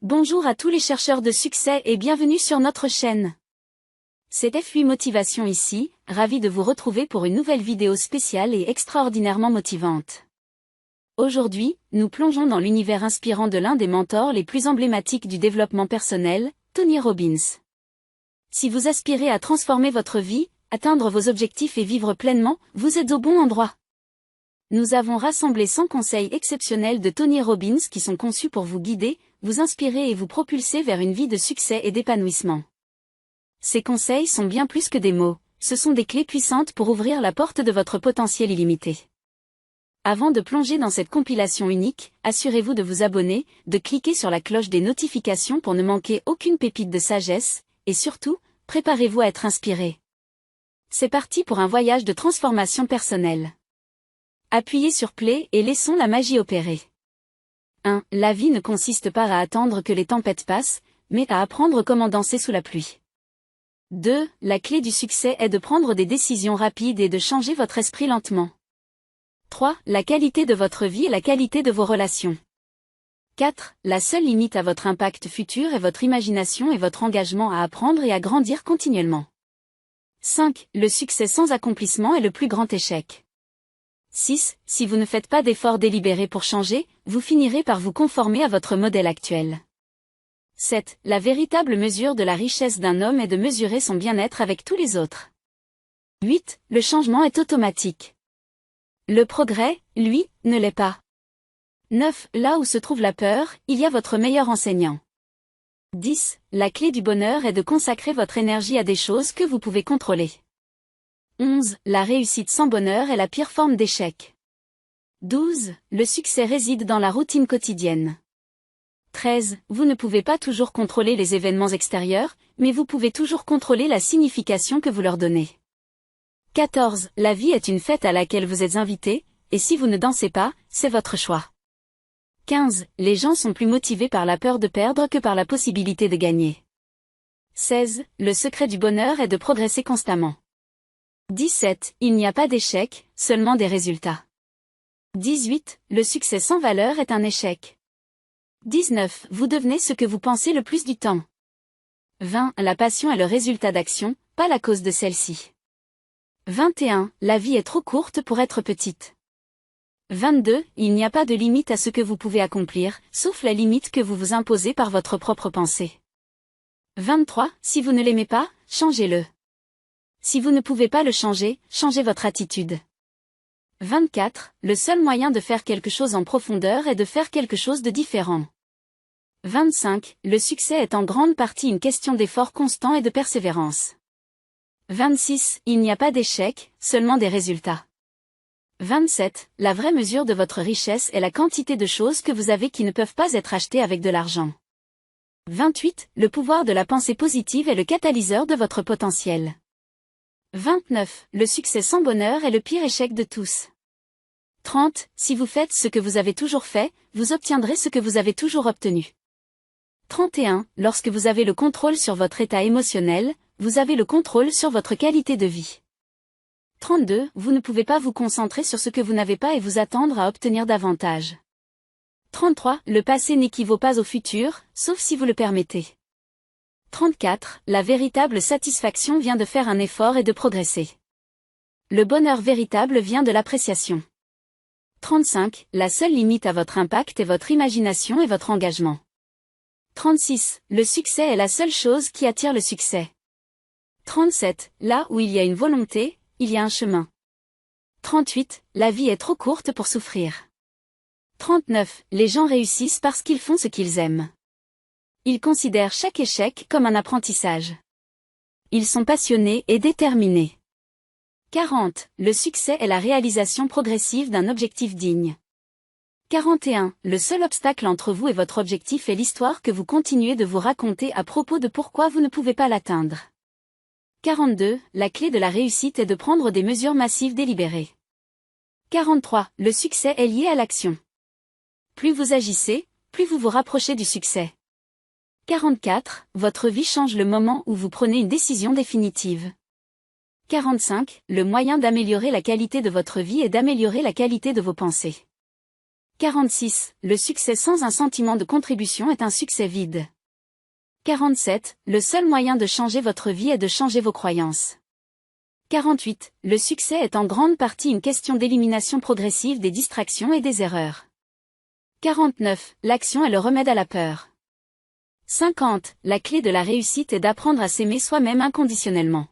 Bonjour à tous les chercheurs de succès et bienvenue sur notre chaîne. C'est F8 Motivation ici, ravi de vous retrouver pour une nouvelle vidéo spéciale et extraordinairement motivante. Aujourd'hui, nous plongeons dans l'univers inspirant de l'un des mentors les plus emblématiques du développement personnel, Tony Robbins. Si vous aspirez à transformer votre vie, atteindre vos objectifs et vivre pleinement, vous êtes au bon endroit. Nous avons rassemblé 100 conseils exceptionnels de Tony Robbins qui sont conçus pour vous guider, vous inspirer et vous propulser vers une vie de succès et d'épanouissement. Ces conseils sont bien plus que des mots, ce sont des clés puissantes pour ouvrir la porte de votre potentiel illimité. Avant de plonger dans cette compilation unique, assurez-vous de vous abonner, de cliquer sur la cloche des notifications pour ne manquer aucune pépite de sagesse, et surtout, préparez-vous à être inspiré. C'est parti pour un voyage de transformation personnelle. Appuyez sur Play et laissons la magie opérer. 1. La vie ne consiste pas à attendre que les tempêtes passent, mais à apprendre comment danser sous la pluie. 2. La clé du succès est de prendre des décisions rapides et de changer votre esprit lentement. 3. La qualité de votre vie et la qualité de vos relations. 4. La seule limite à votre impact futur est votre imagination et votre engagement à apprendre et à grandir continuellement. 5. Le succès sans accomplissement est le plus grand échec. 6. Si vous ne faites pas d'efforts délibérés pour changer, vous finirez par vous conformer à votre modèle actuel. 7. La véritable mesure de la richesse d'un homme est de mesurer son bien-être avec tous les autres. 8. Le changement est automatique. Le progrès, lui, ne l'est pas. 9. Là où se trouve la peur, il y a votre meilleur enseignant. 10. La clé du bonheur est de consacrer votre énergie à des choses que vous pouvez contrôler. 11. La réussite sans bonheur est la pire forme d'échec. 12. Le succès réside dans la routine quotidienne. 13. Vous ne pouvez pas toujours contrôler les événements extérieurs, mais vous pouvez toujours contrôler la signification que vous leur donnez. 14. La vie est une fête à laquelle vous êtes invité, et si vous ne dansez pas, c'est votre choix. 15. Les gens sont plus motivés par la peur de perdre que par la possibilité de gagner. 16. Le secret du bonheur est de progresser constamment. 17. Il n'y a pas d'échec, seulement des résultats. 18. Le succès sans valeur est un échec. 19. Vous devenez ce que vous pensez le plus du temps. 20. La passion est le résultat d'action, pas la cause de celle-ci. 21. La vie est trop courte pour être petite. 22. Il n'y a pas de limite à ce que vous pouvez accomplir, sauf la limite que vous vous imposez par votre propre pensée. 23. Si vous ne l'aimez pas, changez-le. Si vous ne pouvez pas le changer, changez votre attitude. 24. Le seul moyen de faire quelque chose en profondeur est de faire quelque chose de différent. 25. Le succès est en grande partie une question d'effort constant et de persévérance. 26. Il n'y a pas d'échec, seulement des résultats. 27. La vraie mesure de votre richesse est la quantité de choses que vous avez qui ne peuvent pas être achetées avec de l'argent. 28. Le pouvoir de la pensée positive est le catalyseur de votre potentiel. 29. Le succès sans bonheur est le pire échec de tous. 30. Si vous faites ce que vous avez toujours fait, vous obtiendrez ce que vous avez toujours obtenu. 31. Lorsque vous avez le contrôle sur votre état émotionnel, vous avez le contrôle sur votre qualité de vie. 32. Vous ne pouvez pas vous concentrer sur ce que vous n'avez pas et vous attendre à obtenir davantage. 33. Le passé n'équivaut pas au futur, sauf si vous le permettez. 34. La véritable satisfaction vient de faire un effort et de progresser. Le bonheur véritable vient de l'appréciation. 35. La seule limite à votre impact est votre imagination et votre engagement. 36. Le succès est la seule chose qui attire le succès. 37. Là où il y a une volonté, il y a un chemin. 38. La vie est trop courte pour souffrir. 39. Les gens réussissent parce qu'ils font ce qu'ils aiment. Ils considèrent chaque échec comme un apprentissage. Ils sont passionnés et déterminés. 40. Le succès est la réalisation progressive d'un objectif digne. 41. Le seul obstacle entre vous et votre objectif est l'histoire que vous continuez de vous raconter à propos de pourquoi vous ne pouvez pas l'atteindre. 42. La clé de la réussite est de prendre des mesures massives délibérées. 43. Le succès est lié à l'action. Plus vous agissez, plus vous vous rapprochez du succès. 44. Votre vie change le moment où vous prenez une décision définitive. 45. Le moyen d'améliorer la qualité de votre vie est d'améliorer la qualité de vos pensées. 46. Le succès sans un sentiment de contribution est un succès vide. 47. Le seul moyen de changer votre vie est de changer vos croyances. 48. Le succès est en grande partie une question d'élimination progressive des distractions et des erreurs. 49. L'action est le remède à la peur. 50. La clé de la réussite est d'apprendre à s'aimer soi-même inconditionnellement.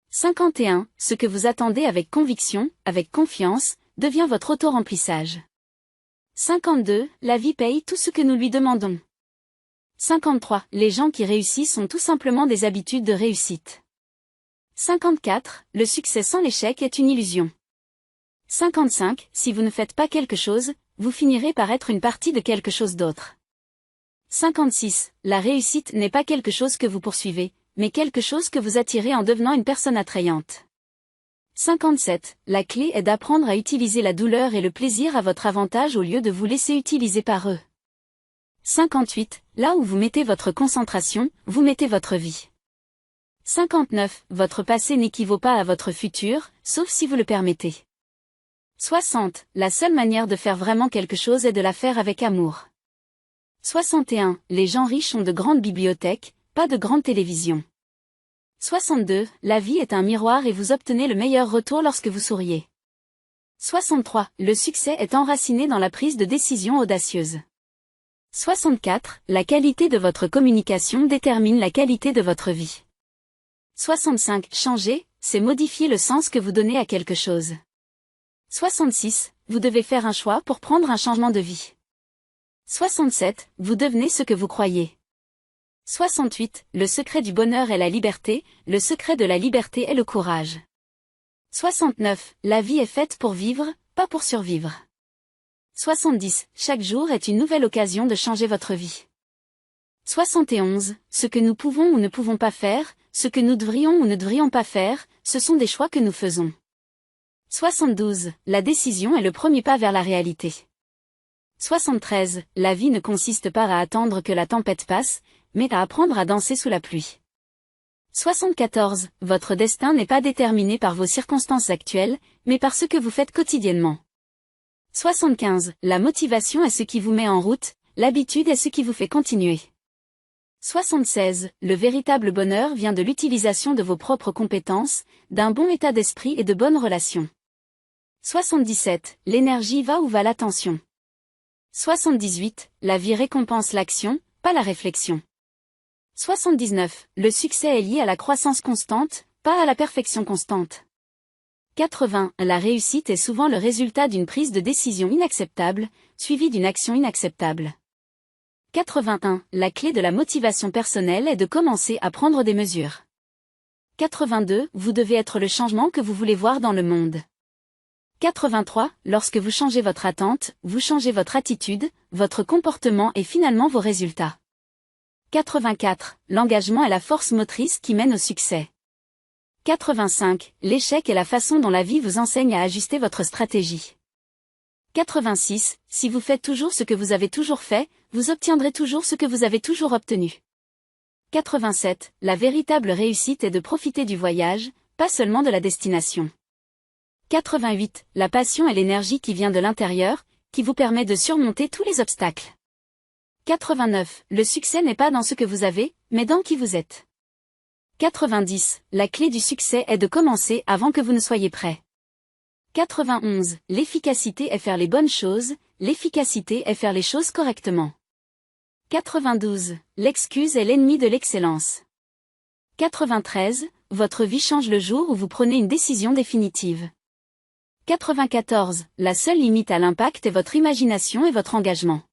51. Ce que vous attendez avec conviction, avec confiance, devient votre auto-remplissage. 52. La vie paye tout ce que nous lui demandons. 53. Les gens qui réussissent ont tout simplement des habitudes de réussite. 54. Le succès sans l'échec est une illusion. 55. Si vous ne faites pas quelque chose, vous finirez par être une partie de quelque chose d'autre. 56. La réussite n'est pas quelque chose que vous poursuivez, mais quelque chose que vous attirez en devenant une personne attrayante. 57. La clé est d'apprendre à utiliser la douleur et le plaisir à votre avantage au lieu de vous laisser utiliser par eux. 58. Là où vous mettez votre concentration, vous mettez votre vie. 59. Votre passé n'équivaut pas à votre futur, sauf si vous le permettez. 60. La seule manière de faire vraiment quelque chose est de la faire avec amour. 61. Les gens riches ont de grandes bibliothèques, pas de grandes télévisions. 62. La vie est un miroir et vous obtenez le meilleur retour lorsque vous souriez. 63. Le succès est enraciné dans la prise de décision audacieuse. 64. La qualité de votre communication détermine la qualité de votre vie. 65. Changer, c'est modifier le sens que vous donnez à quelque chose. 66. Vous devez faire un choix pour prendre un changement de vie. 67. Vous devenez ce que vous croyez. 68. Le secret du bonheur est la liberté, le secret de la liberté est le courage. 69. La vie est faite pour vivre, pas pour survivre. 70. Chaque jour est une nouvelle occasion de changer votre vie. 71. Ce que nous pouvons ou ne pouvons pas faire, ce que nous devrions ou ne devrions pas faire, ce sont des choix que nous faisons. 72. La décision est le premier pas vers la réalité. 73. La vie ne consiste pas à attendre que la tempête passe, mais à apprendre à danser sous la pluie. 74. Votre destin n'est pas déterminé par vos circonstances actuelles, mais par ce que vous faites quotidiennement. 75. La motivation est ce qui vous met en route, l'habitude est ce qui vous fait continuer. 76. Le véritable bonheur vient de l'utilisation de vos propres compétences, d'un bon état d'esprit et de bonnes relations. 77. L'énergie va où va l'attention. 78. La vie récompense l'action, pas la réflexion. 79. Le succès est lié à la croissance constante, pas à la perfection constante. 80. La réussite est souvent le résultat d'une prise de décision inacceptable, suivie d'une action inacceptable. 81. La clé de la motivation personnelle est de commencer à prendre des mesures. 82. Vous devez être le changement que vous voulez voir dans le monde. 83. Lorsque vous changez votre attente, vous changez votre attitude, votre comportement et finalement vos résultats. 84. L'engagement est la force motrice qui mène au succès. 85. L'échec est la façon dont la vie vous enseigne à ajuster votre stratégie. 86. Si vous faites toujours ce que vous avez toujours fait, vous obtiendrez toujours ce que vous avez toujours obtenu. 87. La véritable réussite est de profiter du voyage, pas seulement de la destination. 88. La passion est l'énergie qui vient de l'intérieur, qui vous permet de surmonter tous les obstacles. 89. Le succès n'est pas dans ce que vous avez, mais dans qui vous êtes. 90. La clé du succès est de commencer avant que vous ne soyez prêt. 91. L'efficacité est faire les bonnes choses, l'efficacité est faire les choses correctement. 92. L'excuse est l'ennemi de l'excellence. 93. Votre vie change le jour où vous prenez une décision définitive. 94. La seule limite à l'impact est votre imagination et votre engagement.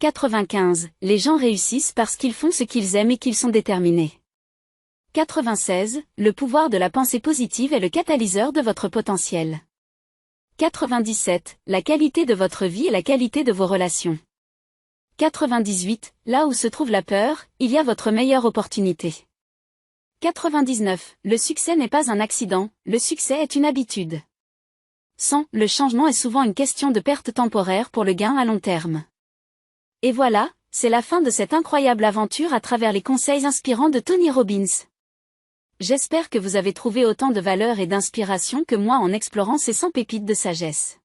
95. Les gens réussissent parce qu'ils font ce qu'ils aiment et qu'ils sont déterminés. 96. Le pouvoir de la pensée positive est le catalyseur de votre potentiel. 97. La qualité de votre vie est la qualité de vos relations. 98. Là où se trouve la peur, il y a votre meilleure opportunité. 99. Le succès n'est pas un accident, le succès est une habitude. 100. Le changement est souvent une question de perte temporaire pour le gain à long terme. Et voilà, c'est la fin de cette incroyable aventure à travers les conseils inspirants de Tony Robbins. J'espère que vous avez trouvé autant de valeur et d'inspiration que moi en explorant ces 100 pépites de sagesse.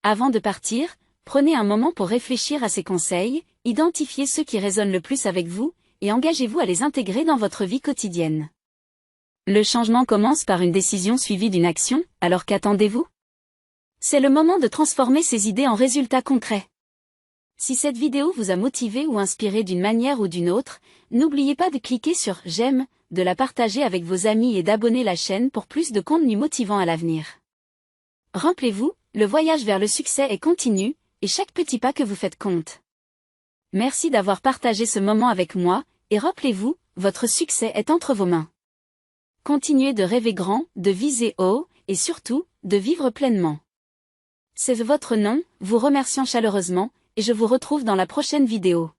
Avant de partir, Prenez un moment pour réfléchir à ces conseils, identifiez ceux qui résonnent le plus avec vous, et engagez-vous à les intégrer dans votre vie quotidienne. Le changement commence par une décision suivie d'une action, alors qu'attendez-vous? C'est le moment de transformer ces idées en résultats concrets. Si cette vidéo vous a motivé ou inspiré d'une manière ou d'une autre, n'oubliez pas de cliquer sur « J'aime », de la partager avec vos amis et d'abonner la chaîne pour plus de contenu motivant à l'avenir. Rappelez-vous, le voyage vers le succès est continu, et chaque petit pas que vous faites compte. Merci d'avoir partagé ce moment avec moi, et rappelez-vous, votre succès est entre vos mains. Continuez de rêver grand, de viser haut, et surtout, de vivre pleinement. C'est votre nom, vous remerciant chaleureusement, et je vous retrouve dans la prochaine vidéo.